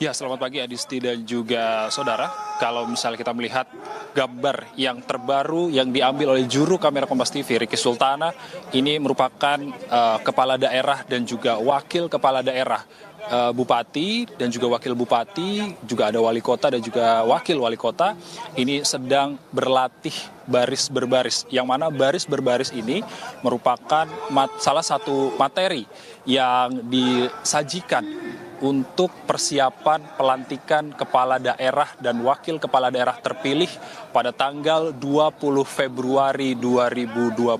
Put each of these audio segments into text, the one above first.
Ya, selamat pagi Adisti dan juga saudara. Kalau misalnya kita melihat gambar yang terbaru yang diambil oleh juru kamera Kompas TV, Ricky Sultana, ini merupakan kepala daerah dan juga wakil kepala daerah, bupati dan juga wakil bupati, juga ada wali kota dan juga wakil wali kota. Ini sedang berlatih baris berbaris, yang mana baris berbaris ini merupakan salah satu materi yang disajikan untuk persiapan pelantikan kepala daerah dan wakil kepala daerah terpilih pada tanggal 20 Februari 2025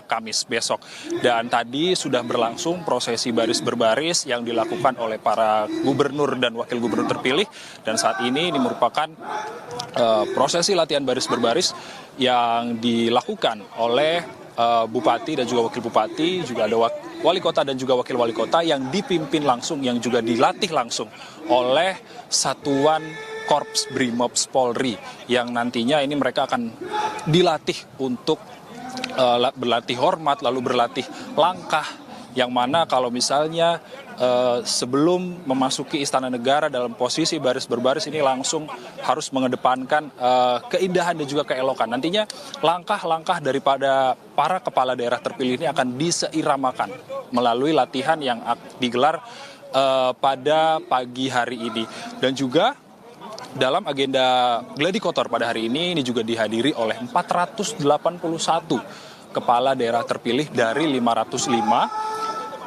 Kamis besok. Dan tadi sudah berlangsung prosesi baris berbaris yang dilakukan oleh para gubernur dan wakil gubernur terpilih. Dan saat ini merupakan prosesi latihan baris berbaris yang dilakukan oleh bupati dan juga wakil bupati, juga ada wali kota dan juga wakil wali kota yang dipimpin langsung, yang juga dilatih langsung oleh Satuan Korps Brimops Polri, yang nantinya ini mereka akan dilatih untuk berlatih hormat, lalu berlatih langkah, yang mana kalau misalnya sebelum memasuki Istana Negara dalam posisi baris berbaris ini langsung harus mengedepankan keindahan dan juga keelokan. Nantinya langkah-langkah daripada para kepala daerah terpilih ini akan diseiramakan melalui latihan yang digelar pada pagi hari ini. Dan juga dalam agenda Gladi Kotor pada hari ini juga dihadiri oleh 481 kepala daerah terpilih dari 505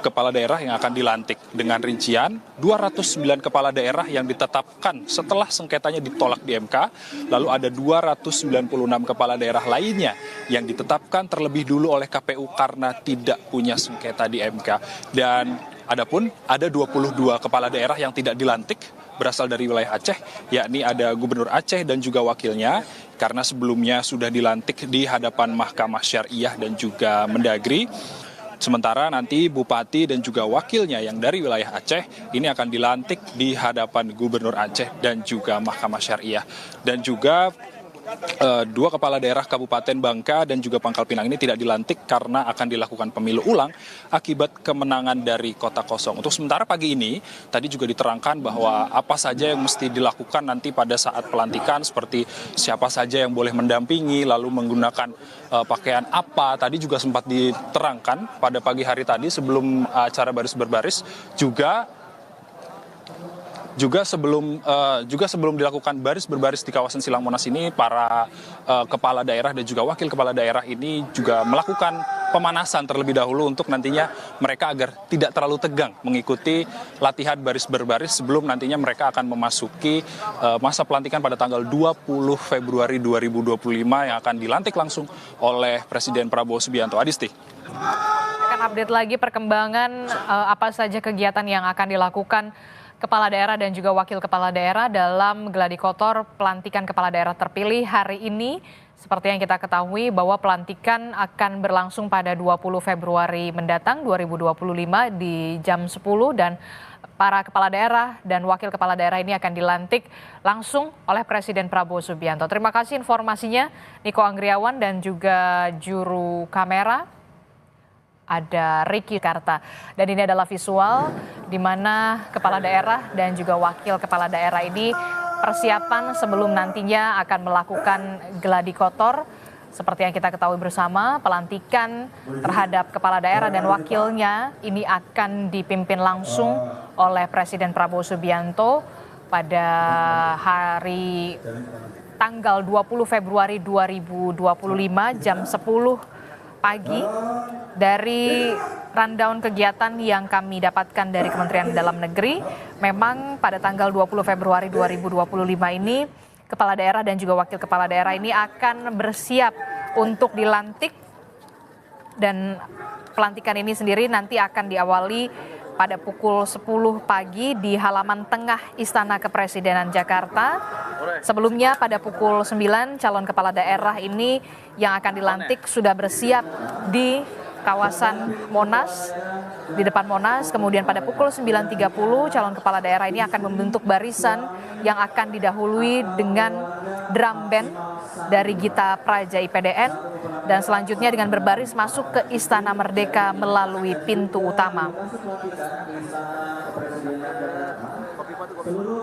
kepala daerah yang akan dilantik, dengan rincian 209 kepala daerah yang ditetapkan setelah sengketanya ditolak di MK, lalu ada 296 kepala daerah lainnya yang ditetapkan terlebih dulu oleh KPU karena tidak punya sengketa di MK. Dan adapun ada 22 kepala daerah yang tidak dilantik berasal dari wilayah Aceh, yakni ada Gubernur Aceh dan juga wakilnya, karena sebelumnya sudah dilantik di hadapan Mahkamah Syariah dan juga Mendagri. Sementara nanti bupati dan juga wakilnya yang dari wilayah Aceh ini akan dilantik di hadapan Gubernur Aceh dan juga Mahkamah Syariah. Dan juga dua kepala daerah Kabupaten Bangka dan juga Pangkal Pinang ini tidak dilantik karena akan dilakukan pemilu ulang akibat kemenangan dari kota kosong. Untuk sementara pagi ini tadi juga diterangkan bahwa apa saja yang mesti dilakukan nanti pada saat pelantikan, seperti siapa saja yang boleh mendampingi, lalu menggunakan pakaian apa. Tadi juga sempat diterangkan pada pagi hari tadi sebelum acara baris berbaris, juga sebelum dilakukan baris berbaris di kawasan Silang Monas ini, para kepala daerah dan juga wakil kepala daerah ini juga melakukan pemanasan terlebih dahulu untuk nantinya mereka agar tidak terlalu tegang mengikuti latihan baris berbaris sebelum nantinya mereka akan memasuki masa pelantikan pada tanggal 20 Februari 2025 yang akan dilantik langsung oleh Presiden Prabowo Subianto. Adisti. Akan update lagi perkembangan apa saja kegiatan yang akan dilakukan kepala daerah dan juga wakil kepala daerah dalam Gladi Kotor pelantikan kepala daerah terpilih hari ini. Seperti yang kita ketahui bahwa pelantikan akan berlangsung pada 20 Februari mendatang 2025 di jam 10, dan para kepala daerah dan wakil kepala daerah ini akan dilantik langsung oleh Presiden Prabowo Subianto. Terima kasih informasinya Niko Anggriawan dan juga juru kamera ada Ricky Karta. Dan ini adalah visual di mana kepala daerah dan juga wakil kepala daerah ini persiapan sebelum nantinya akan melakukan Gladi Kotor. Seperti yang kita ketahui bersama, pelantikan terhadap kepala daerah dan wakilnya ini akan dipimpin langsung oleh Presiden Prabowo Subianto pada hari tanggal 20 Februari 2025 jam 10 pagi. Dari rundown kegiatan yang kami dapatkan dari Kementerian Dalam Negeri, memang pada tanggal 20 Februari 2025 ini kepala daerah dan juga wakil kepala daerah ini akan bersiap untuk dilantik, dan pelantikan ini sendiri nanti akan diawali pada pukul 10 pagi di halaman tengah Istana Kepresidenan Jakarta. Sebelumnya pada pukul 9 calon kepala daerah ini yang akan dilantik sudah bersiap di kawasan Monas, di depan Monas. Kemudian pada pukul 9.30 calon kepala daerah ini akan membentuk barisan yang akan didahului dengan drum band dari Gita Praja IPDN, dan selanjutnya dengan berbaris masuk ke Istana Merdeka melalui pintu utama.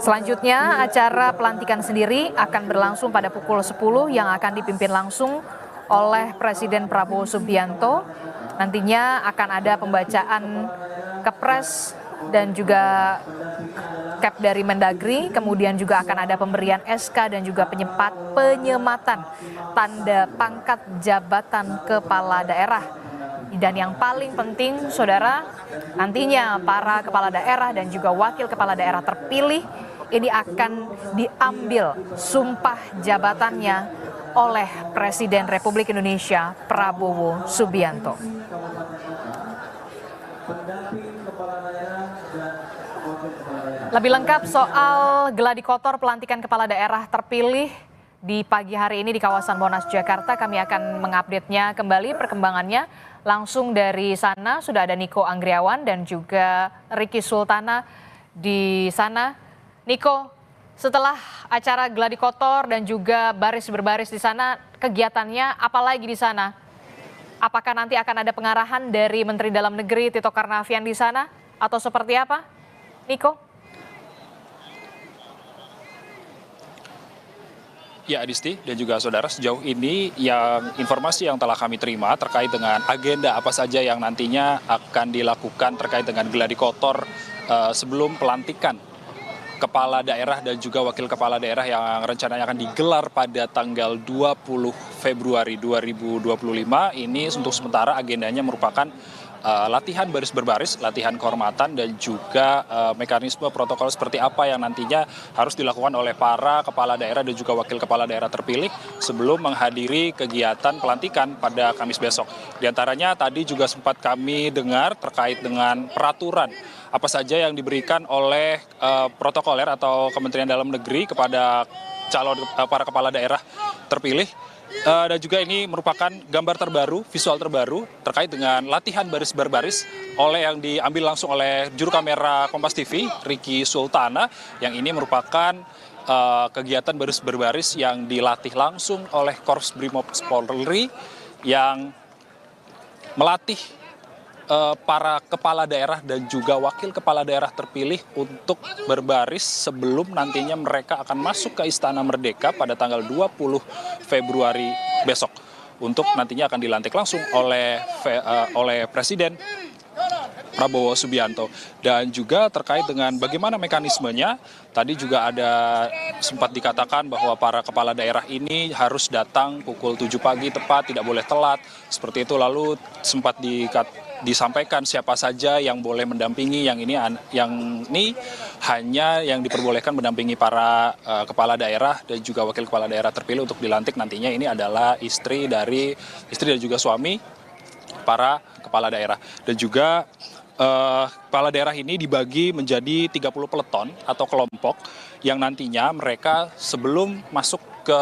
Selanjutnya, acara pelantikan sendiri akan berlangsung pada pukul 10 yang akan dipimpin langsung oleh Presiden Prabowo Subianto. Nantinya akan ada pembacaan Kepres dan juga Kep dari Mendagri, kemudian juga akan ada pemberian SK dan juga penyematan tanda pangkat jabatan kepala daerah. Dan yang paling penting, saudara, nantinya para kepala daerah dan juga wakil kepala daerah terpilih ini akan diambil sumpah jabatannya oleh Presiden Republik Indonesia Prabowo Subianto. Lebih lengkap soal geladi kotor pelantikan kepala daerah terpilih di pagi hari ini di kawasan Monas, Jakarta, kami akan mengupdate-nya kembali perkembangannya. Langsung dari sana sudah ada Niko Anggriawan dan juga Ricky Sultana di sana. Niko, setelah acara geladi kotor dan juga baris berbaris di sana, kegiatannya apa lagi di sana? Apakah nanti akan ada pengarahan dari Menteri Dalam Negeri Tito Karnavian di sana atau seperti apa? Niko? Ya, Adisti dan juga saudara, sejauh ini informasi yang telah kami terima terkait dengan agenda apa saja yang nantinya akan dilakukan terkait dengan geladi kotor sebelum pelantikan kepala daerah dan juga wakil kepala daerah yang rencananya akan digelar pada tanggal 20 Februari 2025. Ini untuk sementara agendanya merupakan latihan baris berbaris, latihan kehormatan, dan juga mekanisme protokol seperti apa yang nantinya harus dilakukan oleh para kepala daerah dan juga wakil kepala daerah terpilih sebelum menghadiri kegiatan pelantikan pada Kamis besok. Di antaranya tadi juga sempat kami dengar terkait dengan peraturan apa saja yang diberikan oleh protokoler atau Kementerian Dalam Negeri kepada para kepala daerah terpilih. Dan juga ini merupakan gambar terbaru, visual terbaru terkait dengan latihan baris berbaris yang diambil langsung oleh juru kamera Kompas TV, Ricky Sultana, yang ini merupakan kegiatan baris berbaris yang dilatih langsung oleh Korps Brimob Polri yang melatih para kepala daerah dan juga wakil kepala daerah terpilih untuk berbaris sebelum nantinya mereka akan masuk ke Istana Merdeka pada tanggal 20 Februari besok untuk nantinya akan dilantik langsung oleh Presiden Prabowo Subianto. Dan juga terkait dengan bagaimana mekanismenya, tadi juga ada sempat dikatakan bahwa para kepala daerah ini harus datang pukul 7 pagi tepat, tidak boleh telat, seperti itu. Lalu sempat disampaikan siapa saja yang boleh mendampingi, yang ini hanya yang diperbolehkan mendampingi para kepala daerah dan juga wakil kepala daerah terpilih untuk dilantik nantinya ini adalah istri dan juga suami para kepala daerah. Dan juga kepala daerah ini dibagi menjadi 30 peleton atau kelompok yang nantinya mereka sebelum masuk ke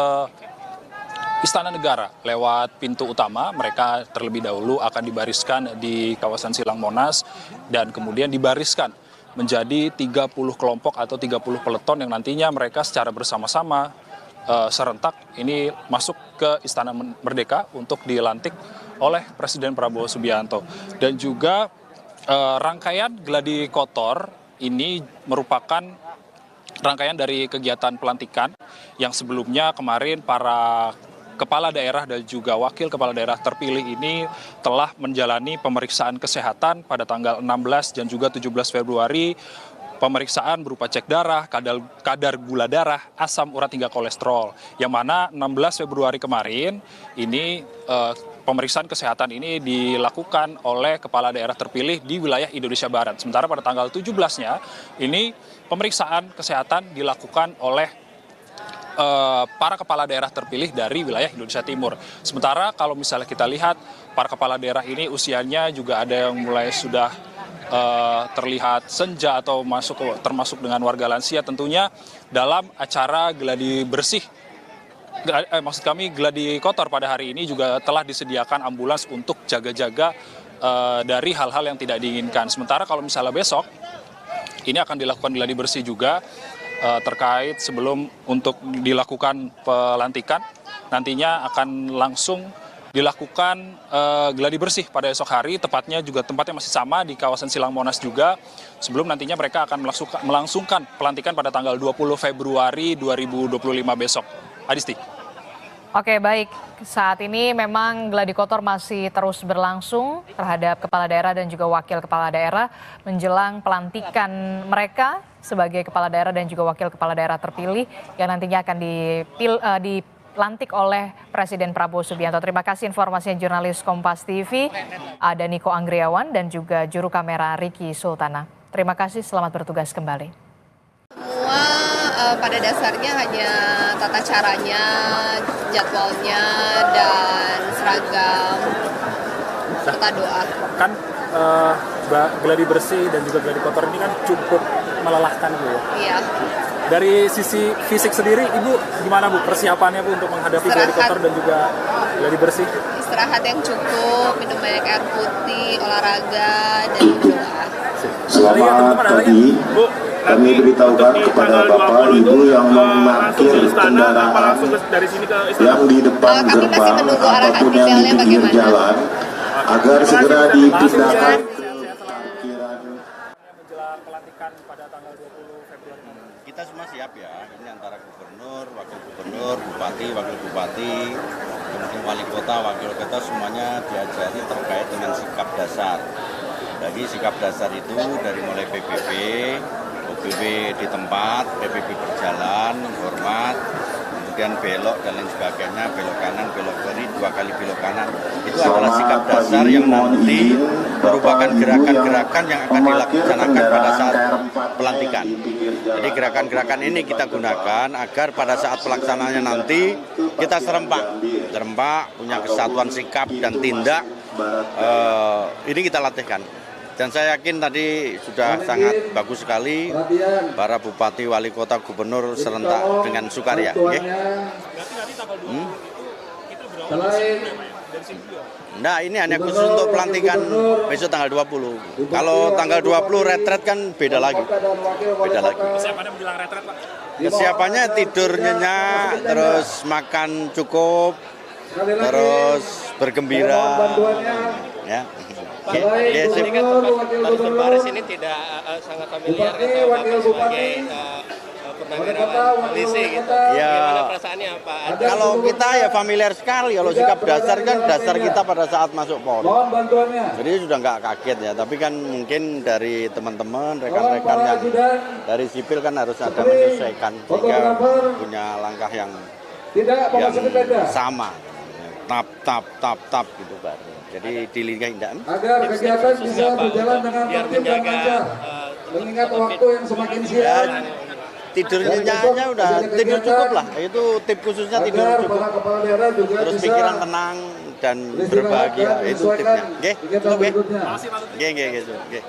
Istana Negara lewat pintu utama, mereka terlebih dahulu akan dibariskan di kawasan Silang Monas dan kemudian dibariskan menjadi 30 kelompok atau 30 peleton yang nantinya mereka secara bersama-sama serentak ini masuk ke Istana Merdeka untuk dilantik oleh Presiden Prabowo Subianto. Dan juga rangkaian geladi kotor ini merupakan rangkaian dari kegiatan pelantikan yang sebelumnya kemarin para kepala daerah dan juga wakil kepala daerah terpilih ini telah menjalani pemeriksaan kesehatan pada tanggal 16 dan juga 17 Februari. Pemeriksaan berupa cek darah, kadar gula darah, asam urat hingga kolesterol. Yang mana 16 Februari kemarin ini pemeriksaan kesehatan ini dilakukan oleh kepala daerah terpilih di wilayah Indonesia Barat. Sementara pada tanggal 17-nya ini pemeriksaan kesehatan dilakukan oleh para kepala daerah terpilih dari wilayah Indonesia Timur. Sementara kalau misalnya kita lihat para kepala daerah ini usianya juga ada yang mulai sudah terlihat senja atau termasuk dengan warga lansia tentunya dalam acara geladi bersih. Maksud kami geladi kotor pada hari ini juga telah disediakan ambulans untuk jaga-jaga dari hal-hal yang tidak diinginkan. Sementara kalau misalnya besok ini akan dilakukan geladi bersih juga terkait sebelum untuk dilakukan pelantikan nantinya akan langsung dilakukan gladi bersih pada esok hari, tepatnya juga tempatnya masih sama di kawasan Silang Monas juga, sebelum nantinya mereka akan melangsungkan pelantikan pada tanggal 20 Februari 2025 besok. Adisti. Oke, baik. Saat ini memang gladi kotor masih terus berlangsung terhadap kepala daerah dan juga wakil kepala daerah menjelang pelantikan mereka sebagai kepala daerah dan juga wakil kepala daerah terpilih yang nantinya akan dilantik oleh Presiden Prabowo Subianto. Terima kasih informasinya jurnalis Kompas TV, ada Niko Anggriawan dan juga juru kamera Ricky Sultana. Terima kasih, selamat bertugas kembali. Semua pada dasarnya hanya tata caranya, jadwalnya, dan seragam, serta doa. Kan gladi bersih dan juga gladi kotor ini kan cukup melelahkan Bu ya. Iya. Dari sisi fisik sendiri Ibu gimana Bu persiapannya Bu untuk menghadapi gladi kotor dan juga gladi bersih? Istirahat yang cukup, minum banyak air putih, olahraga, dan berdoa. Selamat pagi, kami beritahukan kepada Bapak Ibu yang memarkir kendaraan yang di depan gerbang ataupun yang di pinggir jalan agar segera dipindahkan ke parkiran. Kita semua siap ya, ini antara gubernur, wakil gubernur, bupati, wakil bupati, kemudian wali kota, wakil kota semuanya diajari terkait dengan sikap dasar. Jadi sikap dasar itu dari mulai PBB, OBW di tempat, PBB berjalan, hormat, kemudian belok dan lain sebagainya, belok kanan, belok kiri, 2 kali belok kanan. Itu adalah sikap dasar yang nanti merupakan gerakan-gerakan yang akan dilaksanakan pada saat pelantikan. Jadi gerakan-gerakan ini kita gunakan agar pada saat pelaksanaannya nanti kita serempak, punya kesatuan sikap dan tindak. Ini kita latihkan. Dan saya yakin tadi sudah sangat bagus sekali para bupati, wali kota, gubernur serentak dengan sukarya. Okay? Nah, ini hanya khusus untuk pelantikan besok tanggal 20. Kalau tanggal 20 retret kan beda lagi. Persiapannya menjelang retret Pak? Kesiapannya tidur nyenyak, terus makan cukup, terus bergembira. Ya. Ini kan tempat berbaris ini tidak sangat familiar gitu, Bapak sebagai purnawirawan polisi gitu. Ya, gimana perasaannya Pak? Kalau kita ya familiar sekali, kalau sikap dasar kan dasar kita pada saat masuk Polri. Jadi sudah nggak kaget ya, tapi kan mungkin dari teman-teman, rekan-rekan yang dari sipil kan harus ada menyesuaikan sehingga punya langkah yang sama. Tap gitu Pak. Jadi dilingkahi tidak? Agar kegiatan bisa berjalan dengan tertib dan lancar. Mengingat waktu yang semakin siang. Tidur nyenyaknya udah tidur cukup lah. Itu tip khususnya tidur cukup. Terus pikiran tenang dan berbahagia itu tipnya. Oke? Oke. Oke.